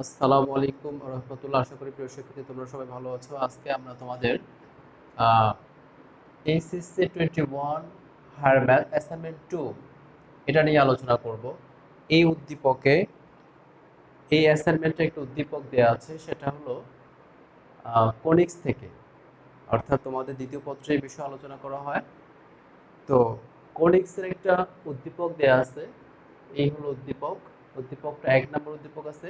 আসসালামু আলাইকুম রহমতুল্লাহ। আশা করি প্রিয় শিক্ষার্থী তোমরা সবাই ভালো আছো। আজকে আমরা তোমাদের এইচএসসি 21 হায়ার ম্যাথ অ্যাসাইনমেন্ট 2 এটা নিয়ে আলোচনা করব। এই উদ্দীপকে এই অ্যাসাইনমেন্টে একটা উদ্দীপক দেওয়া আছে, সেটা হলো কনিক্স থেকে, অর্থাৎ তোমাদের দ্বিতীয় পত্রে এই বিষয়ে আলোচনা করা হয়। তো কনিক্সের একটা উদ্দীপক দেওয়া আছে, এই হলো উদ্দীপক। উদ্দীপকটা 1 নম্বর উদ্দীপক আছে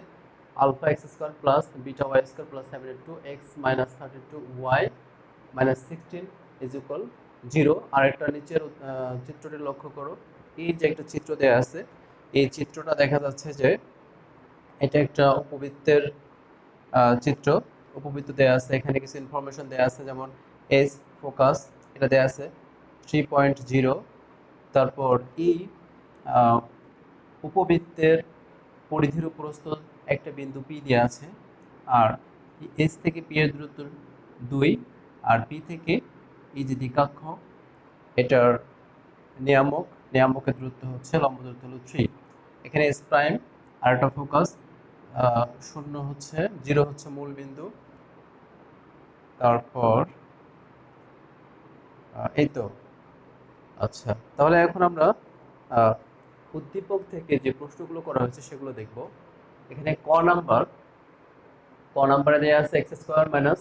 alpha X square plus beta Y square plus 72 X minus 32 Y minus 16 is equal 0। আর একটা নিচের চিত্রটি লক্ষ্য করো। এই যে একটা চিত্র দেওয়া আছে, এই চিত্রটা দেখা যাচ্ছে যে এটা একটা উপবৃত্তের চিত্র। উপবৃত্ত দেওয়া আছে, এখানে কিছু ইনফরমেশন দেওয়া আছে, যেমন এস ফোকাস এটা দেওয়া আছে 3.0। তারপর ই উপবৃত্তের পরিধির উপরস্থ একটা বিন্দু পি দেওয়া আছে, আর এস থেকে পি এর দূরত্ব 2, আর পি থেকে এই যে দ্বিকাক্ষ এটার নিয়ামকের দূরত্ব হচ্ছে, লম্ব দূরত্ব হলো 3। এখানে এস প্রাইম আর একটা ফোকাস 0 হচ্ছে, 0 হচ্ছে মূল বিন্দু। তারপর এই তো। আচ্ছা, তাহলে এখন আমরা উদ্দীপক থেকে যে প্রশ্নগুলো করা হয়েছে সেগুলো দেখব। এখানে ক নাম্বারে দেওয়া আছে X square minus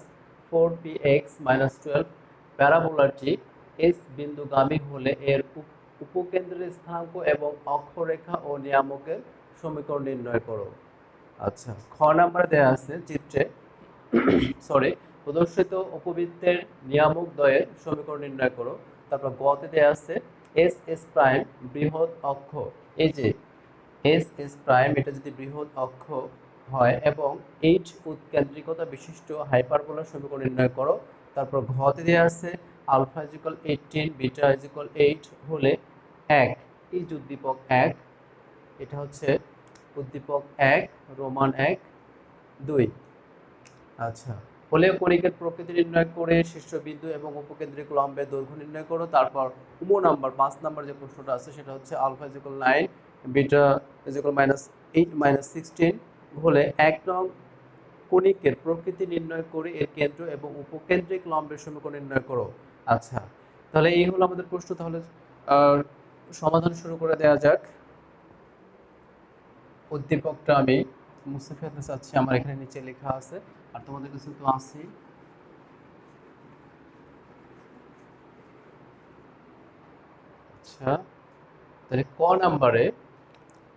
4px minus 12 প্যারাবোলাটি এস বিন্দুগামী হলে এর উপকেন্দ্রের স্থানাঙ্ক এবং অক্ষরেখা ও নিয়ামকের সমীকরণ নির্ণয় করো। আচ্ছা, খ নাম্বারে দেওয়া আছে চিত্রে প্রদর্শিত উপবৃত্তের নিয়ামক দ্বয়ের সমীকরণ নির্ণয় করো। তারপর গতে দেওয়া আছে এস এস প্রাইম বৃহৎ অক্ষ, এই যে এস এস প্রাইম এটা যদি বৃহৎ অক্ষ হয় এবং এইচ উৎকেন্দ্রিকতা বিশিষ্ট হাইপারবোলার সমীকরণ নির্ণয় করো। তারপর ঘতে দেওয়া আছে আলফা ইজিক্যাল 18 বিটা ইজিক্যাল 8 হলে 1, এই যে উদ্দীপক 1, এটা হচ্ছে উদ্দীপক 1 রোমান 1 2। আচ্ছা, হলে কণিকের প্রকৃতি নির্ণয় করে শীর্ষবিন্দু এবং উপকেন্দ্রিক লম্বের দৈর্ঘ্য নির্ণয় করো। তারপর নাম্বার 5 নাম্বার যে প্রশ্নটা আছে সেটা হচ্ছে আলফা ইজিক্যাল 9 বিটা ইজিক্যাল -8 -16 হলে 1 নং কণিকের প্রকৃতি নির্ণয় করে এর কেন্দ্র এবং উপকেন্দ্রিক লম্বের সমীকরণ নির্ণয় করো। আচ্ছা, তাহলে এই হলো আমাদের প্রশ্ন। তাহলে সমাধান শুরু করে দেওয়া যাক। উদ্দীপকটা আমি মুছে ফেলতে চাচ্ছি, আমার এখানে নিচে লেখা আছে আর তোমাদের কাছে তো আছেই। আচ্ছা, তাহলে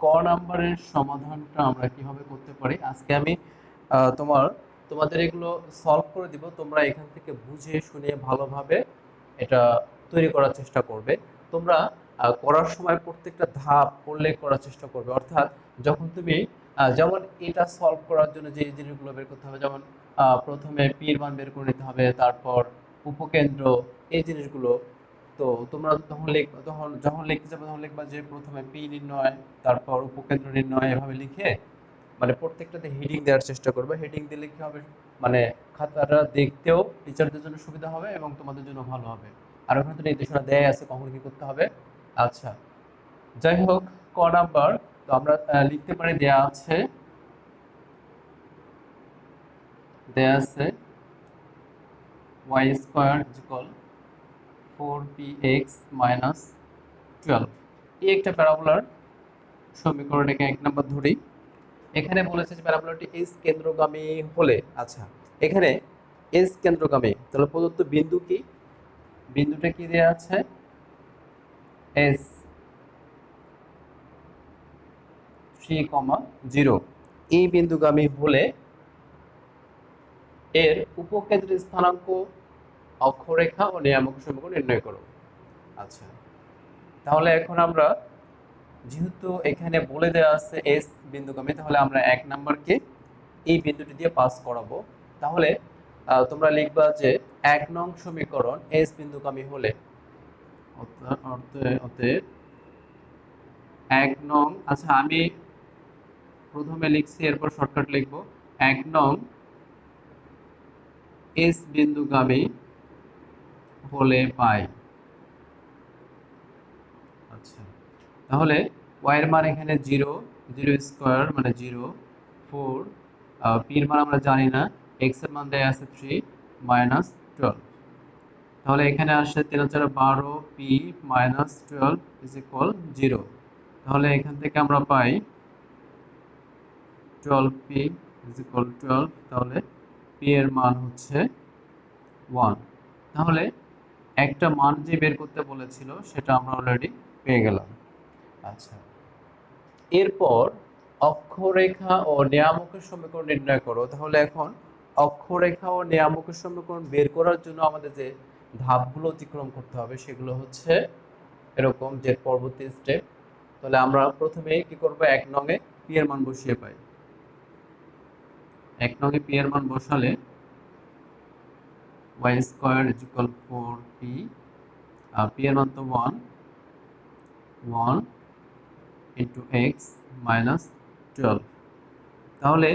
ক নাম্বারের সমাধানটা আমরা কিভাবে করতে পারি আজকে আমি তোমাদের এগুলো সলভ করে দিব। তোমরা এখান থেকে বুঝে শুনে ভালোভাবে এটা তৈরি করার চেষ্টা করবে। তোমরা করার সময় প্রত্যেকটা ধাপ উল্লেখ করার চেষ্টা করবে, অর্থাৎ যখন তুমি যেমন এটা সলভ করার জন্য যে জিনিসগুলো বের করতে হবে, যেমন প্রথমে পির মান বের করে নিতে হবে, তারপর উপকেন্দ্র, এই জিনিসগুলো। তো তোমরা যখন লিখতে যাবে তখন লিখবা যে প্রথমে পি নির্ণয়, তারপর উপকেন্দ্র নির্ণয়, এভাবে লিখে মানে প্রত্যেকটাতে হেডিং দেওয়ার চেষ্টা করবে। হেডিং দিলে কি হবে, মানে খাতাটা দেখতেও টিচারদের জন্য সুবিধা হবে এবং তোমাদের জন্য ভালো হবে। আর ওখানে তো নির্দেশনা দেয়া আছে কখন কি করতে হবে। আচ্ছা, যাই হোক, ক নাম্বার তো আমরা লিখতে পারি, দেয়া আছে Y square equal 4px minus 12, এই একটা প্যারাবোলার সমীকরণ। একে 1 নাম্বার ধরি। এখানে বলেছে যে প্যারাবোলাটি এস কেন্দ্রগামী হলে, আচ্ছা এখানে এস কেন্দ্রগামী, তাহলে প্রদত্ত বিন্দু কি, বিন্দুটা কি দেওয়া আছে এস 3,0, এই বিন্দুগামী হলে এর উপকেন্দ্রের স্থানাঙ্ক, অক্ষরেখা ও নিয়ামক সমীকরণ নির্ণয় করো। আচ্ছা, তাহলে এখন আমরা যেহেতু এখানে বলে দেওয়া আছে এস বিন্দুগামী, তাহলে আমরা 1 নাম্বারকে এই বিন্দুটি দিয়ে পাস করাবো। তাহলে তোমরা লিখবা যে 1 নং সমীকরণ এস বিন্দুগামী হলে, অতএব 1 নং, আচ্ছা আমি প্রথমে লিখছি এরপর শর্টকাট লিখবো। 1 নং এস বিন্দুগামী হলে পাই। আচ্ছা, তাহলে y এর মান এখানে 0, 0 স্কয়ার মানে 0, 4 পি এর মান আমরা জানি না, এক্স এর মান দেয়া আছে 3 মাইনাস 12। তাহলে এখানে আসে 3 4 12 পি মাইনাস 12 ইজ ইকুয়াল 0। তাহলে এখান থেকে আমরা পাই 12p ইজ ইকুয়াল 12। তাহলে পি এর মান হচ্ছে 1। তাহলে একটা মান যে বের করতে বলেছিল সেটা আমরা অলরেডি পেয়ে গেলাম। আচ্ছা, এরপর অক্ষরেখা ও নিয়ামকের সমীকরণ নির্ণয় করো। তাহলে এখন অক্ষরেখা ও নিয়ামকের সমীকরণ বের করার জন্য আমাদের যে ধাপগুলো অতিক্রম করতে হবে সেগুলো হচ্ছে এরকম, যে পরবর্তী স্টেপ। তাহলে আমরা প্রথমে কি করব, 1 নং-এ পি এর মান বসিয়ে পাই। 1 নং-এ পি এর মান বসালে y square is equal 4p, আর পি এর মান তো 1 ইন্টু এক্স মাইনাস 12। তাহলে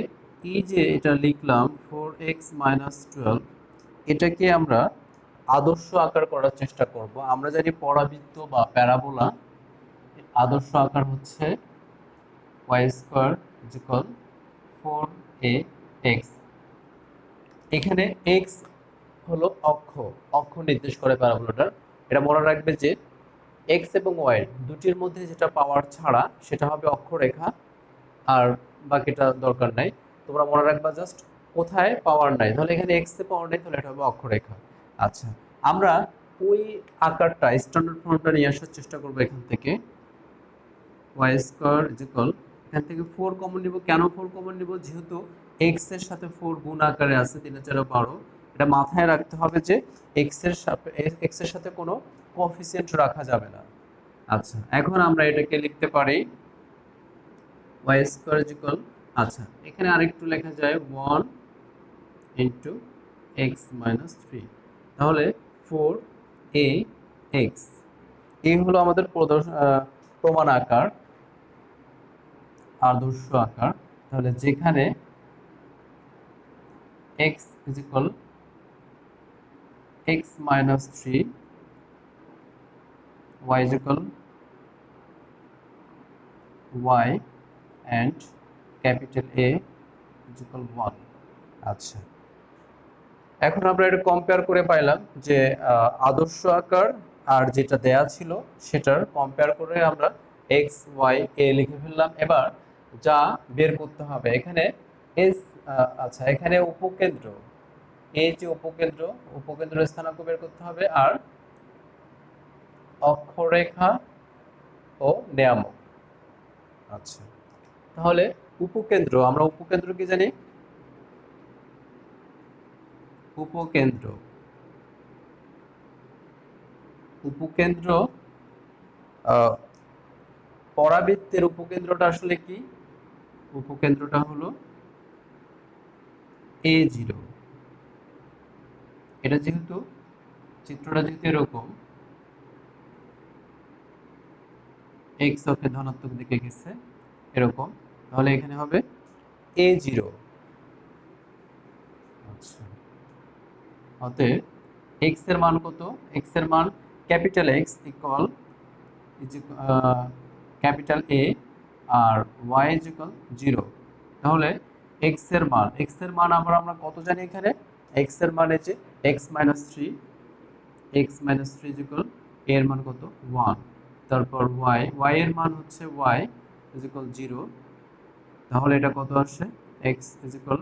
এই যে এটা লিখলাম 4x মাইনাস 12, এটাকে আমরা আদর্শ আকার করার চেষ্টা করব। আমরা জানি পরাবৃত্ত বা প্যারাবোলা আদর্শ আকার হচ্ছে y square is equal 4ax। এখানে x হলো অক্ষ নির্দেশ করে প্যারাবোলাটার। এটা মনে রাখবে যে x এবং y দুটির মধ্যে যেটা পাওয়ার ছাড়া সেটা হবে অক্ষরেখা, আর বাকিটা দরকার নাই। তোমরা মনে রাখবা জাস্ট কোথায় পাওয়ার নাই। তাহলে এখানে x এ পাওয়ার নাই, তাহলে এটা হবে অক্ষরেখা। আচ্ছা, আমরা ওই আকারটা স্ট্যান্ডার্ড ফর্মটা নিয়ে আসার চেষ্টা করব। এখান থেকে y স্কয়ার ইজ ইকুয়াল, এখান থেকে 4 কমন নিব। কেন 4 কমন নিব? যেহেতু x এর সাথে 4 গুণ আকারে আছে 3 4 12। এটা মাথায় রাখতে হবে যে x এর সাথে কোনো কোএফিসিয়েন্ট রাখা যাবে না। আচ্ছা, এখন আমরা এটাকে লিখতে পারি y স্কয়ার ইজ ইকুয়াল, আচ্ছা এখানে আরেকটু লেখা যায় 1 ইন্টু এক্স মাইনাস 3। তাহলে 4ax এই হলো আমাদের প্রমাণ আকার, আদর্শ আকার। তাহলে যেখানে x is equal x minus 3, y is equal y and capital A is equal 1। আচ্ছা, এখন আমরা এটা কম্পেয়ার করে পাইলাম যে আদর্শ আকার আর যেটা দেয়া ছিল সেটার কম্পেয়ার করে আমরা x y a লিখে ফেললাম। এবার যা বের করতে হবে এখানে s, আচ্ছা এখানে উপকেন্দ্র, এই যে উপকেন্দ্র স্থানাঙ্ক বের করতে হবে, আর অক্ষরেখা ও নিয়ামক। আচ্ছা, তাহলে উপকেন্দ্র, আমরা উপকেন্দ্র কি জানি? উপকেন্দ্র পরাবৃত্তের উপকেন্দ্রটা আসলে কি? উপকেন্দ্রটা হলো a0। এটা যেহেতু চিত্রটা যেহেতু এরকম x অক্ষে ধনাত্মক দিকে গেছে এরকম, তাহলে এখানে হবে a0। আচ্ছা, অতএব x এর মান কত? x এর মান capital X equal capital A, আর y ইজ ইকুয়াল 0। তাহলে x এর মান আমরা কত জানি? এখানে x এর মান আছে x minus 3, x minus 3 is equal a এর মান কত? 1। তারপর y এর মান হচ্ছে y ইজ ইকুয়াল 0। তাহলে এটা কত আসে? x is equal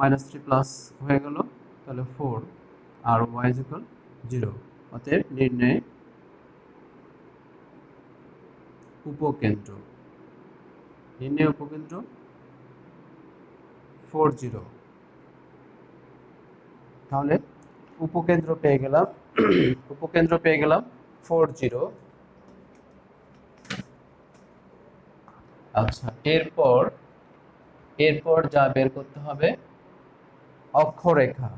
minus 3 plus হয়ে গেল, তাহলে 4, আর y ইজ ইকুয়াল 0। অতএব নির্ণয় উপকেন্দ্র 40। তাহলে উপকেন্দ্র পেয়ে গেলাম 40। আচ্ছা, এরপর যা বের করতে হবে অক্ষরেখা।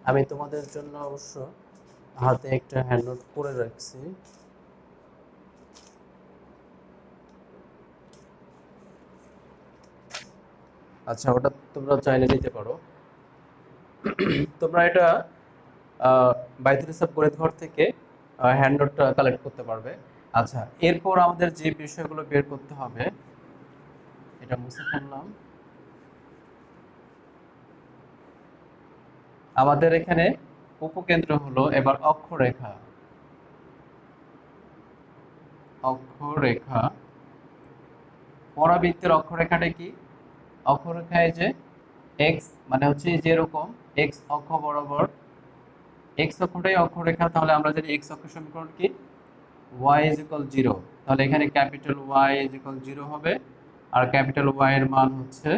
আমি তোমাদের জন্য অবশ্য হাতে একটা হ্যান্ড নোট করে রাখছি। আচ্ছা, ওটা তোমরা চাইলে নিতে পারো। তোমরা এটা বাইতুল গণিত ঘর থেকে হ্যান্ড নোটটা কালেক্ট করতে পারবে। আচ্ছা, এরপর আমাদের যে বিষয়গুলো বের করতে হবে, এটা মুছে ফেললাম। আমাদের এখানে উপকেন্দ্র হলো এবার অক্ষরেখা। অক্ষরেখা, পরাবৃত্তের অক্ষরেখাটা কি? অক্ষরেখায় যে এক্স মানে হচ্ছে যেরকম এক্স অক্ষ বরাবর, এক্স অক্ষটাই অক্ষরেখা, তাহলে আমরা জানি এক্স অক্ষ সমীকরণ কি? Y is equal 0। তাহলে এখানে ক্যাপিটাল ওয়াই ইজ ইকুয়াল 0 হবে, আর ক্যাপিটাল ওয়াই এর মান হচ্ছে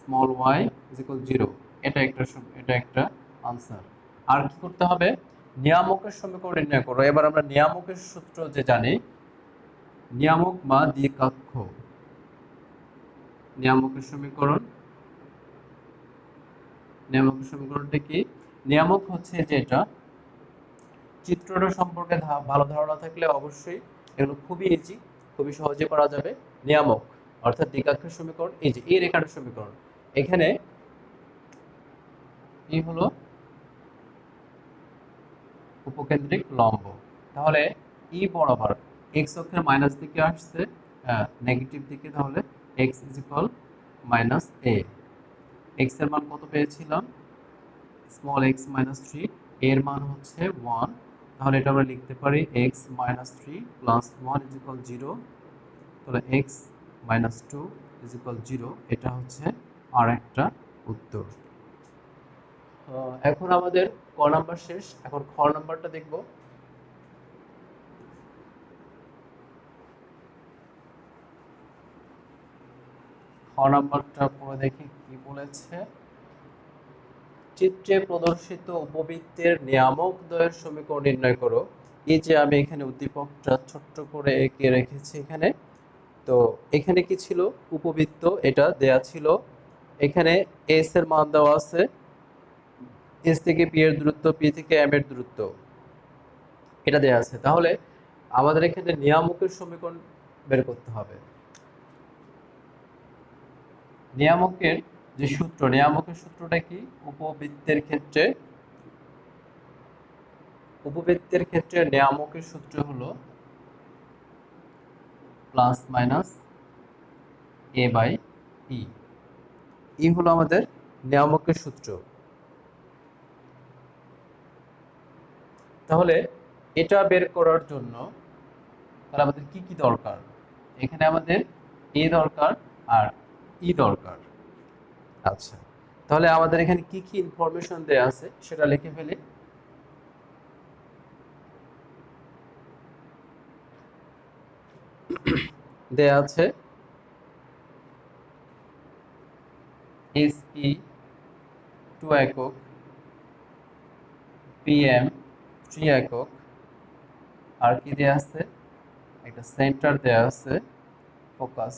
স্মল ওয়াই ইজ ইকুয়াল 0। এটা একটা আনসার। আর কি করতে হবে? নিয়ামকের সমীকরণ নির্ণয় করো। এবার আমরা নিয়ামকের সূত্র যে জানি, নিয়ামক বা দ্বিকাক্ষ, নিয়ামকের সমীকরণ, নিয়ামকের সমীকরণটা কি? নিয়ামক হচ্ছে যেটা, চিত্রটা সম্পর্কে ভালো ধারণা থাকলে অবশ্যই এগুলো খুবই ইজি, খুবই সহজে করা যাবে। নিয়ামক অর্থাৎ দ্বিকাক্ষের সমীকরণ, এই যে এই রেখাটার সমীকরণ, এখানে এই হলো উপকেন্দ্রিক লম্ব। তাহলে ই বরাবর এক্স অক্ষের মাইনাস দিকে আসছে, নেগেটিভ দিকে, তাহলে x is equal minus A. X এর মান কত পেয়েছিলাম? স্মল এক্স মাইনাস 3, এর মান হচ্ছে 1। তাহলে এটা আমরা লিখতে পারি x minus 3 plus 1 is equal 0। তাহলে এক্স মাইনাস 2 ইজ ইকুয়াল 0। এটা হচ্ছে আর একটা উত্তর। এখন আমাদের ক নাম্বার শেষ, এখন খ নাম্বারটা দেখব। খ নাম্বারটা পড়ে দেখি কি বলেছে। চিত্রে প্রদর্শিত উপবৃত্তের নিয়ামক দ্বয়ের সমীকরণ নির্ণয় করো। এই যে আমি এখানে উদ্দীপকটা ছোট্ট করে এঁকে রেখেছি এখানে। তো এখানে কি ছিল? উপবৃত্ত, এটা দেয়া ছিল। এখানে এস এর মান দেওয়া আছে, এস থেকে পি এর দূরত্ব, পি থেকে এম এর দূরত্ব, এটা দেয়া আছে। তাহলে আমাদের এখানে নিয়ামকের সমীকরণ বের করতে হবে। নিয়ামকের যে সূত্র, নিয়ামকের সূত্রটা কি? উপবৃত্তের ক্ষেত্রে নিয়ামকের সূত্র হলো প্লাস মাইনাস এ বাই ই। ই হলো আমাদের নিয়ামকের সূত্র। তাহলে এটা বের করার জন্য তাহলে আমাদের কি কি দরকার? এখানে আমাদের এ দরকার আর ই দরকার। আচ্ছা, তাহলে আমাদের এখানে কি কি ইনফরমেশন দেয়া আছে সেটা লিখে ফেলি। দেয়া আছে এসপি 2 একক, পিএম 3 একক, আর কি দেয়া আছে? একটা সেন্টার দেয়া আছে, ফোকাস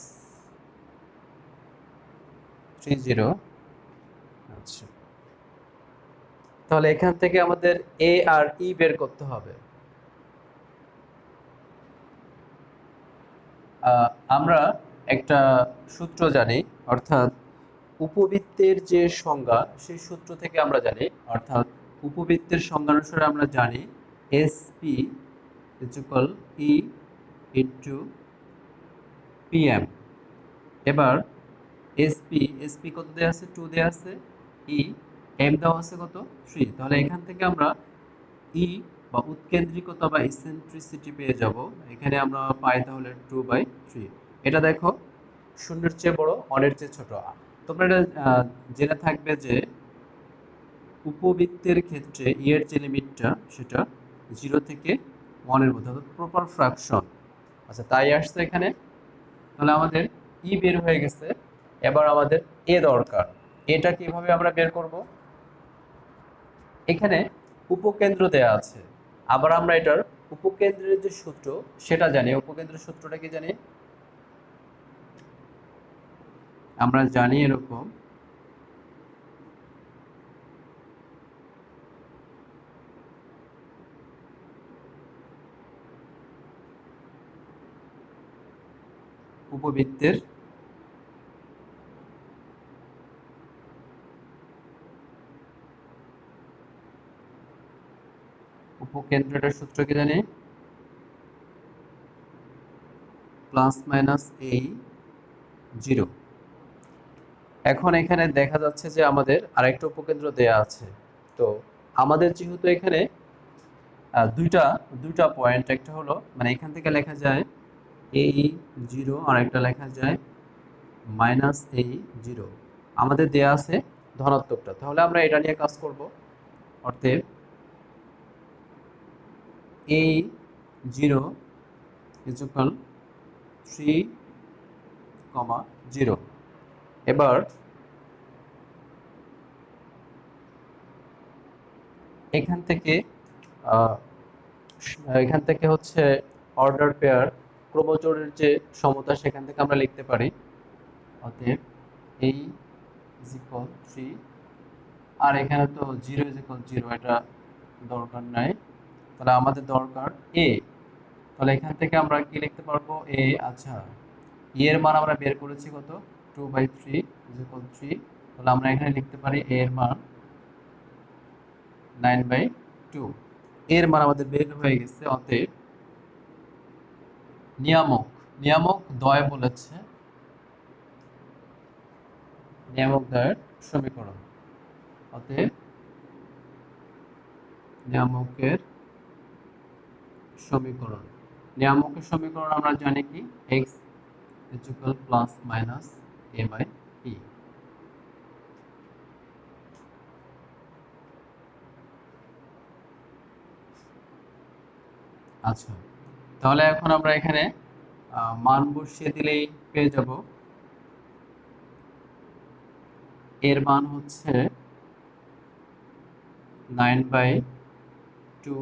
30। আচ্ছা, তাহলে এখান থেকে আমাদের এ আর ই বের করতে হবে। আমরা একটা সূত্র জানি, অর্থাৎ উপবৃত্তের যে সংজ্ঞা সেই সূত্র থেকে আমরা জানি, অর্থাৎ উপবৃত্তের সংজ্ঞা অনুসারে আমরা জানি SP is equal E into PM. এবার এসপি কত দেওয়া আছে? 2 দেওয়া আছে। ই এম দেওয়া আছে কত? 3। তাহলে এখান থেকে আমরা ই বা উৎকেন্দ্রিকতা বা ইসেন্ট্রিসিটি পেয়ে যাব। এখানে আমরা পাই তাহলে 2/3। এটা দেখো, শূন্যের চেয়ে বড়, অনের চেয়ে ছোট। তোমরা এটা জেনে থাকবে যে উপবৃত্তের ক্ষেত্রে ই এর যে লিমিটটা সেটা 0 থেকে 1 এর মধ্যে, অর্থাৎ প্রপার ফ্র্যাকশন। আচ্ছা, তাই আসছে এখানে। তাহলে আমাদের ই বের হয়ে গেছে। এবার আমাদের এ দরকার। এটা কিভাবে আমরা বের করব? এখানে উপকেন্দ্র দেয়া আছে, আবার আমরা এটার উপকেন্দ্রের যে সূত্র সেটা জানি। উপকেন্দ্রের সূত্রটা কি জানি? আমরা জানি এরকম, উপবৃত্তের উপকেন্দ্রটার সূত্র কি জানি? প্লাস মাইনাস এই 0। এখন এখানে দেখা যাচ্ছে যে আমাদের আরেকটা উপকেন্দ্র দেয়া আছে, তো আমাদের যেহেতু এখানে দুইটা দুইটা পয়েন্ট, একটা হলো মানে এখান থেকে লেখা যায় a0 আর একটা লেখা যায় -a0, আমাদের দেয়া আছে ধনাত্মকটা, তাহলে আমরা এটা নিয়ে কাজ করব। অতএব a0 ইজ ইকুয়াল 3,0। এবার এখান থেকে আহ, এখান থেকে হচ্ছে অর্ডার পেয়ার ক্রমজোড়ের যে সমতা সেখান থেকে আমরা লিখতে পারি। অতএব এই ইজ ইকুয়াল 3, আর এখানে তো 0 ইজ ইকুয়াল 0, এটা দরকার নাই, তাহলে আমাদের দরকার এ। তাহলে এখান থেকে আমরা কি লিখতে পারবো? এ, আচ্ছা এর মান আমরা বের করেছি কত, 2/3 ইজ ইকুয়াল 3, তাহলে আমরা এখানে লিখতে পারি এ এর মান 9/2, এর মান আমাদের বের হয়ে গেছে। অতএব নিয়ামক নিয়ামক দ্বয় বলেছে, নিয়ামক দ্বয়ের সমীকরণ। অতএব নিয়ামকের সমীকরণ, নিয়ামকের সমীকরণ আমরা জানি কি, x is equal plus minus a by p। আচ্ছা, তাহলে এখন আমরা এখানে মান বসিয়ে দিলেই পেয়ে যাব। এর মান হচ্ছে 9/2,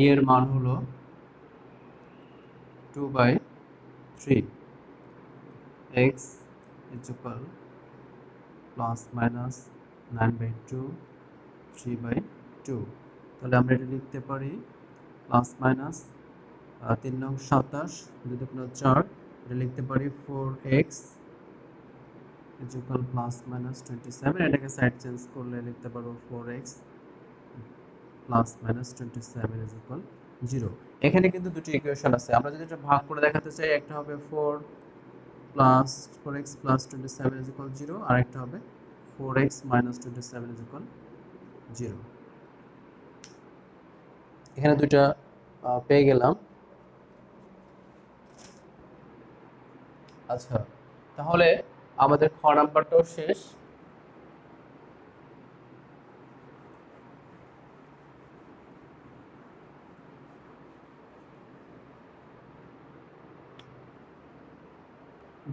এর মান হলো 2/3, x is equal plus minus 9/2, 3/2। তাহলে আমরা এটা লিখতে পারি প্লাস মাইনাস 3 নং 27, 2 দুগুণ 4, এটা লিখতে পারি 4x is equal plus minus 27, এটাকে সাইড চেঞ্জ করলে লিখতে পারবো 4x plus minus 27 is equal 0। এখানে কিন্তু দুটি ইকুয়েশন আছে, আমরা যদি এটা ভাগ করে দেখাতে চাই, একটা হবে 4x plus 27 is equal 0, আর একটা হবে 4x minus 27 is equal 0। এখানে দুইটা পেয়ে গেলাম। আচ্ছা, তাহলে আমাদের খ নাম্বারটাও শেষ।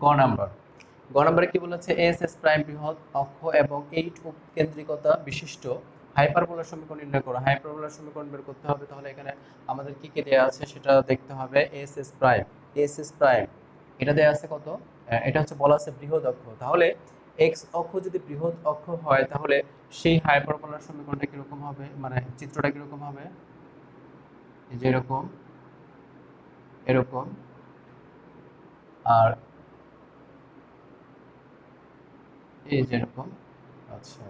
গ নাম্বার, গ নাম্বারে কি বলেছে, এস এস প্রাইম বৃহৎ অক্ষ এবং 8 উপকেন্দ্রিকতা বিশিষ্ট হাইপারবোলার সমীকরণ নির্ণয় করো। হাইপারবোলার সমীকরণ বের করতে হবে, তাহলে এখানে আমাদের কি কি দেওয়া আছে সেটা দেখতে হবে। S S prime, S S prime এটা দেওয়া আছে কত, এটা হচ্ছে বলা আছে বৃহৎ অক্ষ, তাহলে এক্স অক্ষ যদি বৃহৎ অক্ষ হয় তাহলে সেই হাইপারবোলার সমীকরণটা কিরকম হবে, মানে চিত্রটা কিরকম হবে, এই যে এরকম এরকম, আর এই যে এরকম। আচ্ছা,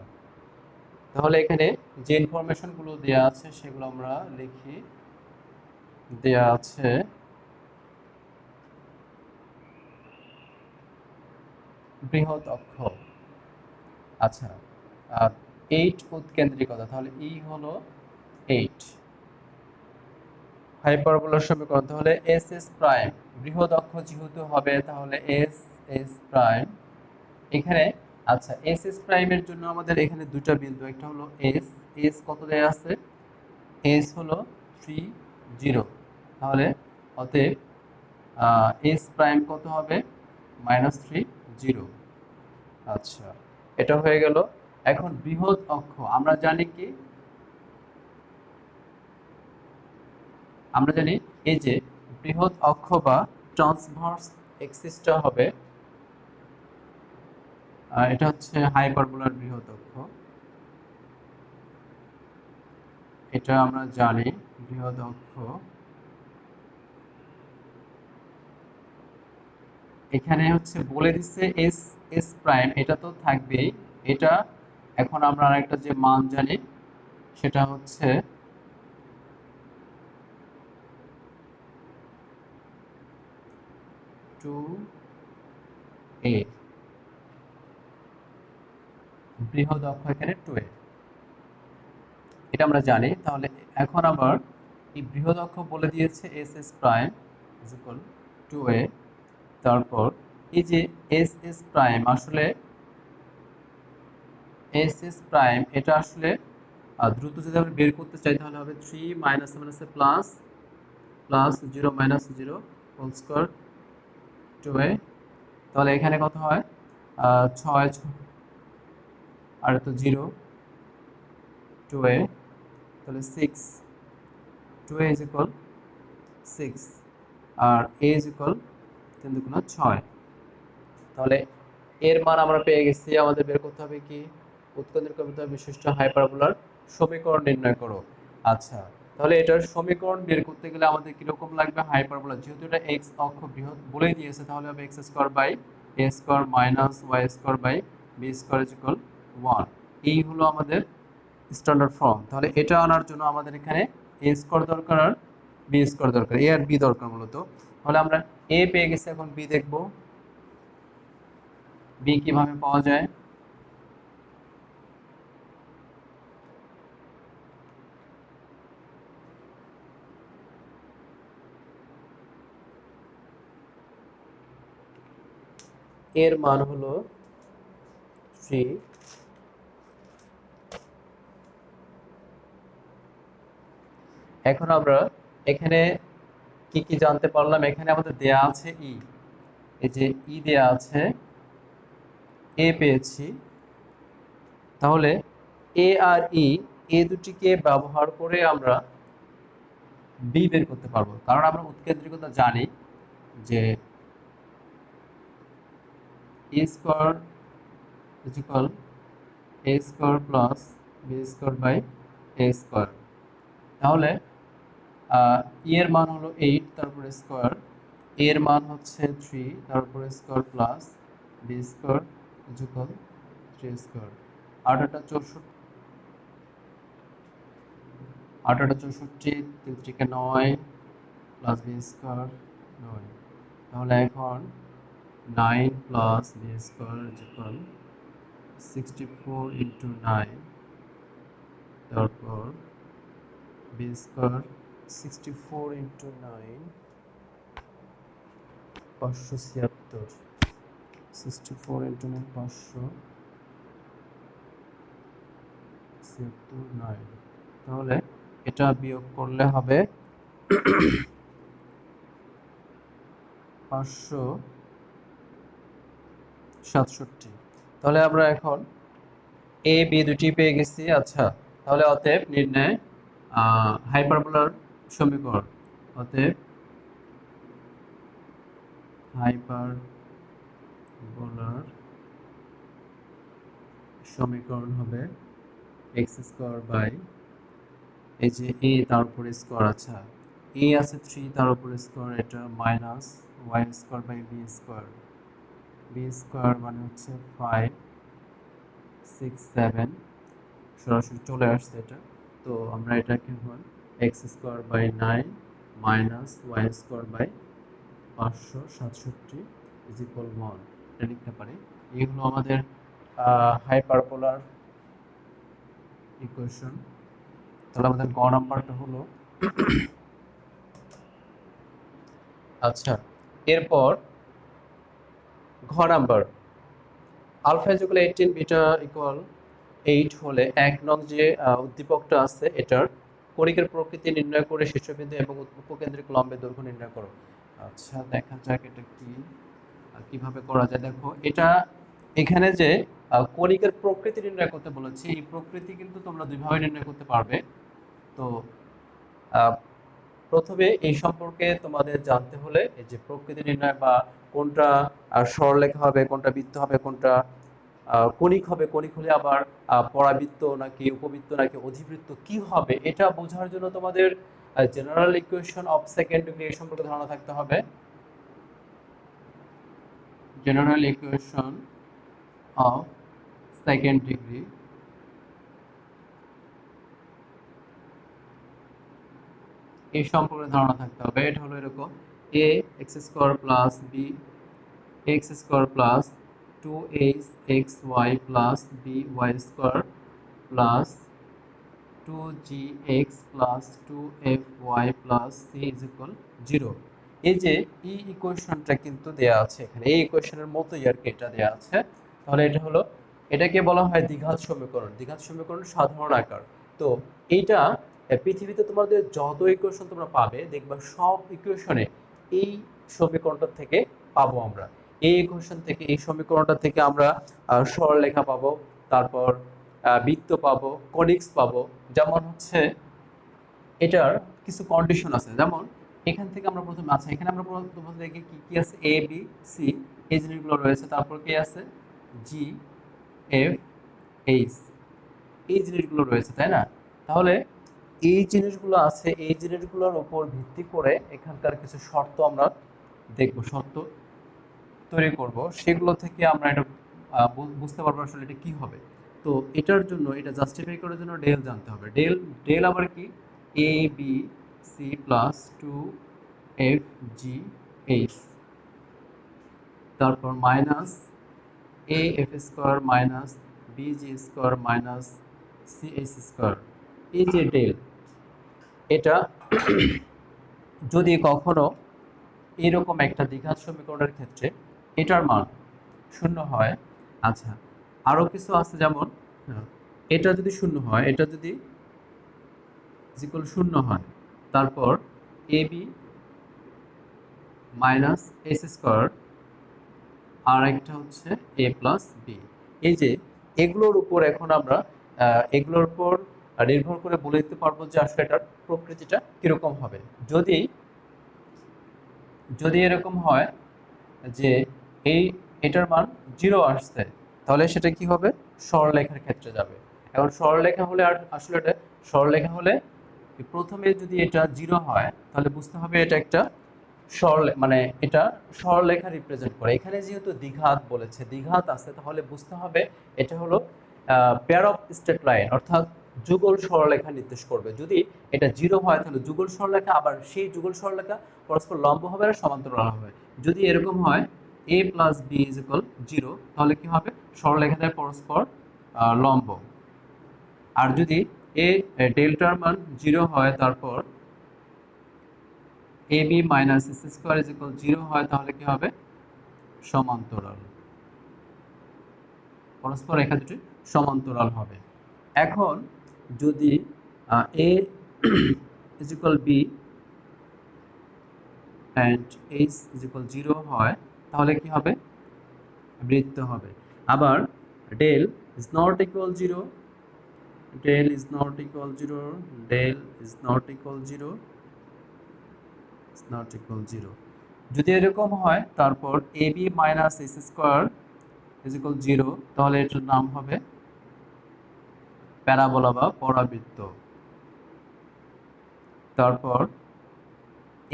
তাহলে এখানে যে ইনফরমেশন গুলো দেয়া আছে সেগুলো আমরা লিখি। দেয়া আছে বৃহৎ অক্ষ, আচ্ছা 8 উৎকেন্দ্রিকতা, তাহলে ই হলো 8। হাইপারবোলার সমীকরণ, তাহলে এস এস প্রাইম বৃহৎ অক্ষ যেহেতু হবে তাহলে এস এস প্রাইম এখানে। আচ্ছা, এস এস প্রাইমের জন্য আমাদের এখানে দুটো বিন্দু, একটা হলো এস, এস কত দেয়া আছে, এস হলো 30, তাহলে অতএব এস প্রাইম কত হবে, -30। আচ্ছা, এটা হয়ে গেল। এখন বৃহৎ অক্ষ আমরা জানি কি, আমরা জানি এই যে বৃহৎ অক্ষ বা ট্রান্সভার্স এক্সিসটা হবে, এটা হচ্ছে হাইপারবোলার বৃহৎ অক্ষ, এটা আমরা জানি বৃহৎ অক্ষ। এখানে হচ্ছে বলে দিচ্ছে এস এস প্রাইম, এটা তো থাকবেই, এটা এখন আমরা আরেকটা যে মান জানি সেটা হচ্ছে 2a, বৃহৎ অক্ষ এখানে 2a। এটা আমরা জানি। তাহলে এখন আবার এই বৃহৎ অক্ষ বলে দিয়েছে S S prime is equal to A. তারপর এই যে এস এস প্রাইম আসলে এস এস প্রাইম এটা আসলে দ্রুত যদি আমরা বের করতে চাই তাহলে হবে 3 মাইনাস মাইনাসে plus plus 0 minus 0 whole square to A. তাহলে এখানে কত হয় 6 আর তো 0 টু এ, তাহলে 6 টু এ ইজ ইকুয়াল 6 আর এ ইজ ইকুয়াল 3 দুগুণা 6। তাহলে এর মান আমরা পেয়ে গেছি। আমাদের বের করতে হবে কি উৎকেন্দ্রিক কবিতা বিশিষ্ট হাইপারবোলার সমীকরণ নির্ণয় করো। আচ্ছা, তাহলে এটার সমীকরণ বের করতে গেলে আমাদের কিরকম লাগবে হাইপারবোলা, যেহেতু এটা এক্স অক্ষ বৃহৎ বলেই দিয়েছে তাহলে হবে X square by A square minus Y square by B square is equal 1। এই হলো আমাদের স্ট্যান্ডার্ড ফর্ম। তাহলে এটা আনার জন্য আমাদের এখানে এ স্কোয়ার দরকার আর বি স্কোয়ার দরকার, এ আর বি দরকার মূলত। তাহলে আমরা এ পেয়ে গেছি, এখন বি দেখব বি কিভাবে পাওয়া যায়। এর মান হলো 3। এখন আমরা এখানে কি কি জানতে পারলাম, এখানে আমাদের দেয়া আছে ই, এই যে ই দেয়া আছে, এ পেয়েছি। তাহলে এ আর ই এ দুটিকে ব্যবহার করে আমরা বি বের করতে পারবো, কারণ আমরা উৎকেন্দ্রিকতা জানি যে A square is equal A square plus B square by A square. তাহলে ই এর মান হলো 8 তারপরে স্কোয়ার, এর মান হচ্ছে 3 তারপরে square plus B square is equal 3 square. 8 8 64, 3 3 9 plus B square 9। তাহলে এখন 9 plus B square is equal 64 into 9, তারপর বি স্কোয়ার 64 ইন্টু 9 576, 64 ইন্টু 9 576 তাহলে এটা বিয়োগ করলে হবে 567। তাহলে আমরা এখন এ বি দুটি পেয়ে গেছি। আচ্ছা, তাহলে অতএব নির্ণয় হাইপারবোলার সমীকরণ, অতএব হাইপারবোলার সমীকরণ হবে এক্স স্কোয়ার বাই এই যে এ তার উপরে স্কোয়ার, আচ্ছা এ আছে 3 তার উপরে স্কোয়ার, এটা minus Y square by B square, B square মানে হচ্ছে 5 6 7 সরাসরি চলে আসছে এটা। তো আমরা এটাকে এখন X square by 9 minus Y square by 567 is equal 1 এটা লিখতে পারি। এই হলো আমাদের হাইপারবোলার ইকুয়েশন। তাহলে আমাদের গ নাম্বারটা হলো আচ্ছা, এরপর ঘ number alpha is equal 18 beta equal 8 হলে 1 নং যে উদ্দীপকটা আছে এটার কণিকের প্রকৃতি নির্ণয় করে শীর্ষবিন্দু এবং উপকেন্দ্রিক লম্বের দৈর্ঘ্য নির্ণয় করো। আচ্ছা, দেখা যাক এটা কি কিভাবে করা যায়। দেখো এটা এখানে যে কণিকের প্রকৃতি নির্ণয় করতে বলেছি, এই প্রকৃতি কিন্তু তোমরা দুইভাবে নির্ণয় করতে পারবে। তো প্রথমে এই সম্পর্কে তোমাদের জানতে হলে এই যে প্রকৃতি নির্ণয় বা কোনটা সরলরেখা হবে, কোনটা বৃত্ত হবে, কোনটা কণিক হবে, কণিক হলে আবার পরাবৃত্ত নাকি উপবৃত্ত নাকি অধিবৃত্ত কি হবে, এটা বোঝার জন্য তোমাদের general equation of second degree এই সম্পর্কে ধারণা থাকতে হবে। General equation of second degree এই সম্পর্কে ধারণা থাকতে হবে। এটা হলো এরকম a x square plus b x square plus 2ax xy plus by square plus 2gx plus 2fy plus c is equal 0। এই যে এই ইকুয়েশনটা কিন্তু দেয়া আছে এখানে, এই ইকুয়েশনের মতোই আর কি এটা দেয়া আছে। তাহলে এটা হলো, এটাকে বলা হয় দ্বিঘাত সমীকরণ। দ্বিঘাত সমীকরণ সাধারণ আকার। তো এইটা পৃথিবীতে তোমাদের যত ইকুয়েশন তোমরা পাবে দেখবা সব ইকুয়েশনে এই সমীকরণটা থেকে পাবো আমরা। এই ইকুয়েশন থেকে, এই সমীকরণটা থেকে আমরা সরলরেখা পাবো, তারপর বৃত্ত পাবো, কনিক্স পাবো। যেমন হচ্ছে এটার কিছু কন্ডিশন আছে, যেমন এখান থেকে আমরা প্রথমে, আচ্ছা এখানে আমরা প্রথমে দেখি কি কি আছে, এ বি সি এই জিনিসগুলো রয়েছে, তারপর কি আছে জি এফ এইচ এই জিনিসগুলো রয়েছে, তাই না? তাহলে এই জিনিসগুলো আছে, এই জিনিসগুলোর উপর ভিত্তি করে এখানকার কিছু শর্ত আমরা দেখব, শর্ত তৈরি করব, সেগুলো থেকে আমরা এটা বুঝতে পারবো আসলে এটা কি হবে। তো এটার জন্য, এটা জাস্টিফাই করার জন্য ডেল জানতে হবে। ডেল ডেল আবার কি, a b c plus 2 f g h, তারপর minus a f square minus b g square minus c h square. এই যে ডেল, এটা যদি কখনো এরকম একটা দ্বিঘাত সমীকরণের ক্ষেত্রে এটার মান 0 হয়, আচ্ছা আরও কিছু আছে, যেমন এটা যদি 0 হয়, এটা যদি ইকুয়াল 0 হয়, তারপর a b minus s square, আর একটা হচ্ছে এ প্লাস বি। এই যে এগুলোর উপর এখন আমরা এগুলোর উপর নির্ভর করে বলে দিতে পারবো যে আসলে এটার প্রকৃতিটা কিরকম হবে। যদি যদি এরকম হয় যে এটার মান 0 আসছে, তাহলে সেটা কি হবে, সরলরেখার ক্ষেত্রে যাবে। এখন সরলরেখা হলে, আর আসলে এটা সরলরেখা হলে প্রথমে যদি এটা 0 হয় তাহলে বুঝতে হবে এটা একটা মানে এটা সরলরেখা রিপ্রেজেন্ট করে। এখানে যেহেতু দ্বিঘাত বলেছে, দ্বিঘাত আছে, তাহলে বুঝতে হবে এটা হলো পেয়ার অফ স্ট্রেট লাইন, অর্থাৎ যুগল সরলরেখা নির্দেশ করবে। যদি এটা 0 হয় তাহলে যুগল সরলরেখা, আবার সেই যুগল সরলরেখা পরস্পর লম্ব হবে আর সমান্তরাল হবে। যদি এরকম হয় a plus B is equal 0, তাহলে কি হবে, সরলরেখাদের পরস্পর লম্ব। আর যদি ডেল্টার মান 0 হয়, তারপর a b minus s square is equal 0 হয়, তাহলে কি হবে, সমান্তরাল। পরস্পর রেখা দুটি সমান্তরাল হবে। এখন যদি a is equal b and h is equal 0 হয়, তাহলে কি হবে, বৃত্ত হবে। আবার del is not equal 0, del is not equal 0, del is not equal 0, is not equal 0। যদি এরকম হয়, তারপর a b minus s square is equal 0, তাহলে এটার নাম হবে প্যারাবোলা বা পরাবৃত্ত। তারপর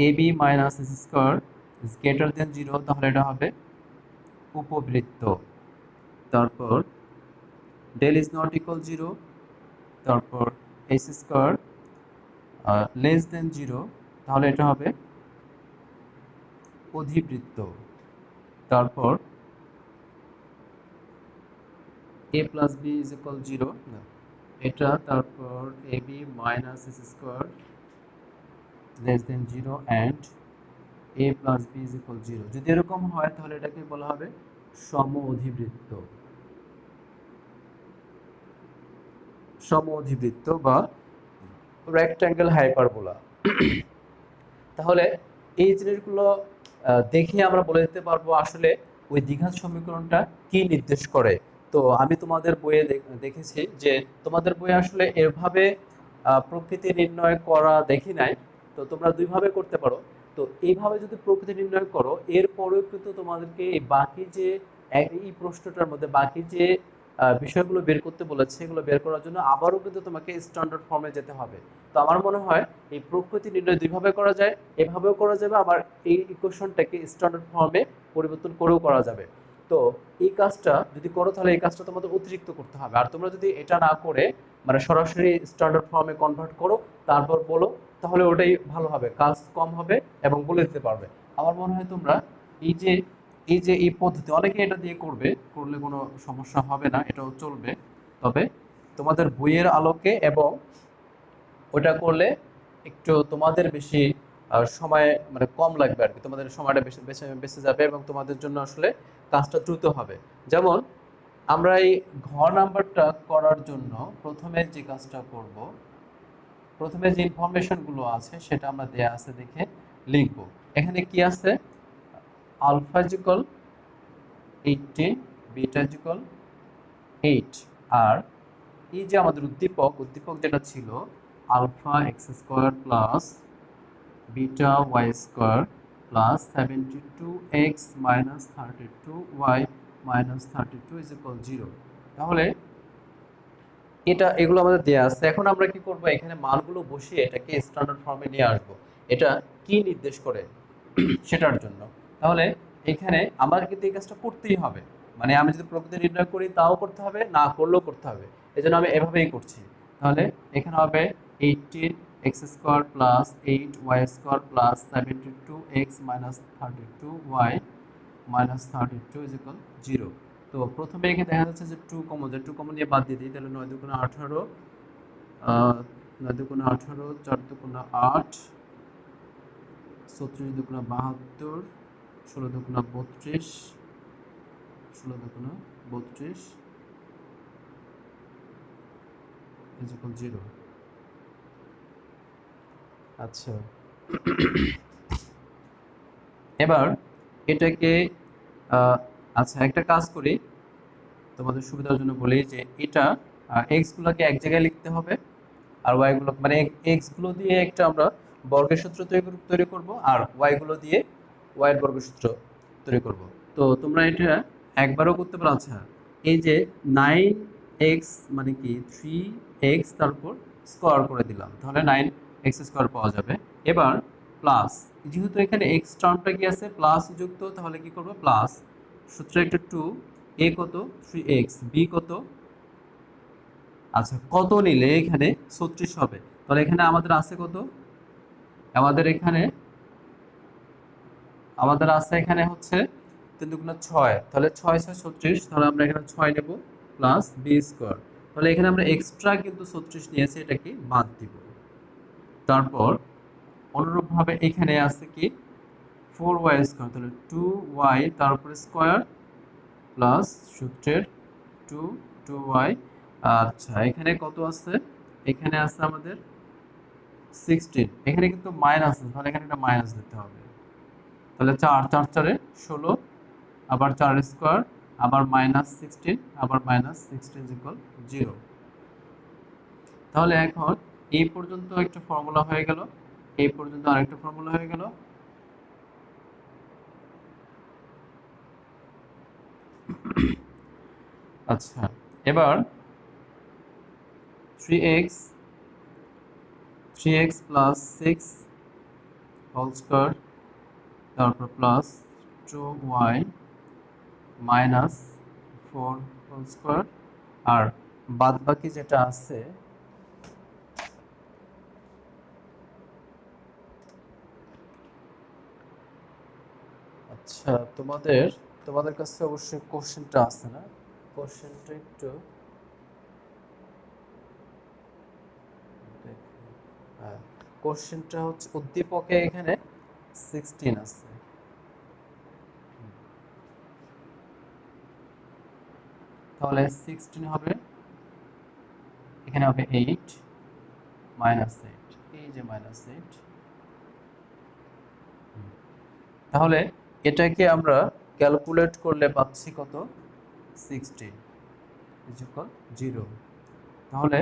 a b minus s square is greater than 0, তাহলে এটা হবে উপবৃত্ত। তারপর ডেল ইজ নট ইকুয়াল 0, তারপর এস স্কোয়ার লেস দেন 0, তাহলে এটা হবে অধিবৃত্ত। তারপর a plus B is equal 0 এটা, তারপর a b minus s square less than 0 and a plus B is equal 0। যদি এরকম হয় তাহলে এটাকে বলা হবে সম অধিবৃত্ত, সম অধিবৃত্ত বা রেক্ট্যাঙ্গেল হাইপারবোলা। তাহলে এই জিনিসগুলো দেখে আমরা বলে দিতে পারবো আসলে ওই দ্বিঘাত সমীকরণটা কি নির্দেশ করে। তো আমি তোমাদের বইয়ে দেখেছি যে তোমাদের বইয়ে আসলে এভাবে প্রকৃতি নির্ণয় করা দেখি নাই। তো তোমরা দুইভাবে করতে পারো। তো এইভাবে যদি প্রকৃতি নির্ণয় করো, এরপরেও কিন্তু তোমাদেরকে এই বাকি যে এই প্রশ্নটার মধ্যে বাকি যে বিষয়গুলো বের করতে বলেছে, এগুলো বের করার জন্য আবারও কিন্তু তোমাকে স্ট্যান্ডার্ড ফর্মে যেতে হবে। তো আমার মনে হয় এই প্রকৃতি নির্ণয় দুইভাবে করা যায়, এভাবেও করা যাবে, আবার এই ইকুয়েশনটাকে স্ট্যান্ডার্ড ফর্মে পরিবর্তন করেও করা যাবে। তো এই কাজটা যদি করো তাহলে এই কাজটা তোমাদের অতিরিক্ত করতে হবে। আর তোমরা যদি এটা না করে মানে সরাসরি স্ট্যান্ডার্ড ফর্মে কনভার্ট করো তারপর বলো, তাহলে ওটাই ভালো হবে, কাজ কম হবে এবং বলে দিতে পারবে। আমার মনে হয় তোমরা এই যে এই পদ্ধতি, অনেকে এটা দিয়ে করলে কোনো সমস্যা হবে না, এটাও চলবে। তবে তোমাদের বইয়ের আলোকে এবং ওটা করলে একটু তোমাদের বেশি সময় মানে কম লাগবে আর কি, তোমাদের সময়টা বেশি বেঁচে যাবে এবং তোমাদের জন্য আসলে কাজটা দ্রুত হবে। যেমন আমরা এই ঘ নাম্বারটা করার জন্য প্রথমে যে কাজটা করব, প্রথমে যে ইনফরমেশনগুলো আছে সেটা আমরা দেয়া আছে দেখে লিখব। এখানে কি আছে? আলফা ইকুয়াল 18, বিটা ইকুয়াল 8, আর এই যে আমাদের উদ্দীপক যেটা ছিল alpha X square plus beta Y square plus 72x minus 32y minus 32 is equal 0। তাহলে এগুলো আমাদের দেয়া আছে। এখন আমরা কি করব, এখানে মানগুলো বসিয়ে এটাকে স্ট্যান্ডার্ড ফর্মে নিয়ে আসব। এটা কি নির্দেশ করে সেটার জন্য। তাহলে এখানে আমার কিন্তু এই কাজটা করতেই হবে, মানে আমি যদি প্রকৃতি নির্ণয় করি তাও করতে হবে, না করলেও করতে হবে। এই জন্য আমি এভাবেই করছি। তাহলে এখানে হবে 18x square plus 8y square plus 72x minus 32y minus 32 is equal 0। তো প্রথমে এখানে দেখা যাচ্ছে যে 2 কমন, যে 2 কমন নিয়ে বাদ দিয়ে দিই, তাহলে 9 দুগুণে 18, 9 দুগুণে 18, 4 দুগুণে 8, 36 দুগুণে 72, 16 দুগুণে 32, 16 দুগুণে 32 ইজ ইকুয়াল 0। আচ্ছা, এবার এটাকে আচ্ছা একটা কাজ করি, তোমাদের সুবিধার জন্য বলি যে এটা এক্স গুলোকে এক জায়গায় লিখতে হবে, আর ওয়াই গুলো মানে এক্স গুলো দিয়ে একটা আমরা বর্গের সূত্র তৈরি করব, আর ওয়াই গুলো দিয়ে ওয়াই এর বর্গের সূত্র তৈরি করব। তো তোমরা এটা একবারও করতে পারো। আচ্ছা, এই যে 9x মানে কি 3x তারপর স্কোয়ার করে দিলাম, তাহলে 9x স্কোয়ার পাওয়া যাবে। এবার প্লাস, যেহেতু এখানে এক্স টার্মটা কি আছে প্লাস যুক্ত, তাহলে কি করব প্লাস, সূত্র একটা 2, a কত 3x, b কত, আচ্ছা কত নিলে এখানে 36 হবে। তাহলে এখানে আমাদের আছে কত, আমাদের আছে এখানে হচ্ছে 3 দুগুণে 6, তাহলে 6 6 36, তাহলে আমরা এখানে 6 নেব প্লাস বি স্কোয়ার। তাহলে এখানে আমরা এক্সট্রা কিন্তু 36 নিয়েছি, এটাকে বাদ দিব। তারপর অনুরূপভাবে এখানে আছে কি 4y স্কোয়ার, তাহলে 2y তারপরে স্কোয়ার প্লাস সূত্রের 2 2y। আচ্ছা এখানে কত আছে, এখানে আছে আমাদের 16, এখানে কিন্তু মাইনাস আছে, তাহলে এখানে একটা মাইনাস দিতে হবে। তাহলে 4 4 4 16, আবার 4 স্কোয়ার, আবার মাইনাস 16, আবার মাইনাস 16 ইকুয়াল 0। তাহলে এখন এই পর্যন্ত একটা ফর্মুলা হয়ে গেল, এই পর্যন্ত আরেকটা ফর্মুলা হয়ে গেল। আচ্ছা এবার 3x প্লাস 6 হোল স্কোয়ার, তারপর plus 2y minus 4 whole square, আর বাদ বাকি যেটা আছে আচ্ছা তোমাদের কাছে অবশ্যই কোশ্চেনটা আছে না, কোশ্চেনটা একটু হ্যাঁ, কোশ্চেনটা হচ্ছে উদ্দীপকে এখানে 16 আছে, তাহলে 16 হবে, এখানে হবে 8 মাইনাস 8, এই যে মাইনাস 8। তাহলে এটাকে আমরা ক্যালকুলেট করলে পাচ্ছি কত, 16 ইজ ইকুয়াল 0। তাহলে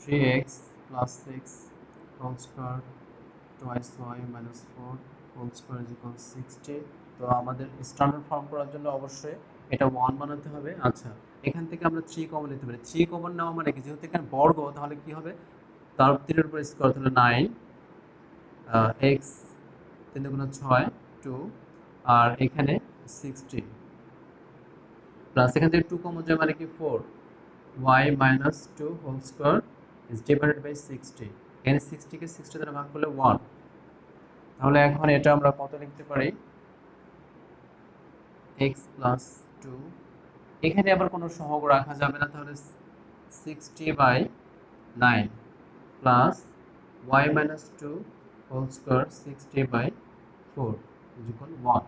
3x plus 6 whole square twice y minus 4 whole square is equal 60। তো আমাদের স্ট্যান্ডার্ড ফর্ম করার জন্য অবশ্যই এটা 1 বানাতে হবে। আচ্ছা এখান থেকে আমরা 3 কমন নিতে পারি, 3 কমন নেওয়া মানে কি, যেহেতু এখানে বর্গ তাহলে কি হবে, তার 3 এর উপর স্কোয়ার, তাহলে 9 এক্স 3 দুগুণে 6 2, আর এখানে 60 প্লাস এখান থেকে 2 কমন যায় মানে কি 4, y minus 2 whole square is divided by 60। এখানে 60 কে 60 দ্বারা ভাগ করলে 1। তাহলে এখন এটা আমরা কত লিখতে পারি, x প্লাস 2, এখানে আবার কোনো সহগ রাখা যাবে না, তাহলে 60/9 plus y minus 2 whole square 60/4 is equal 1।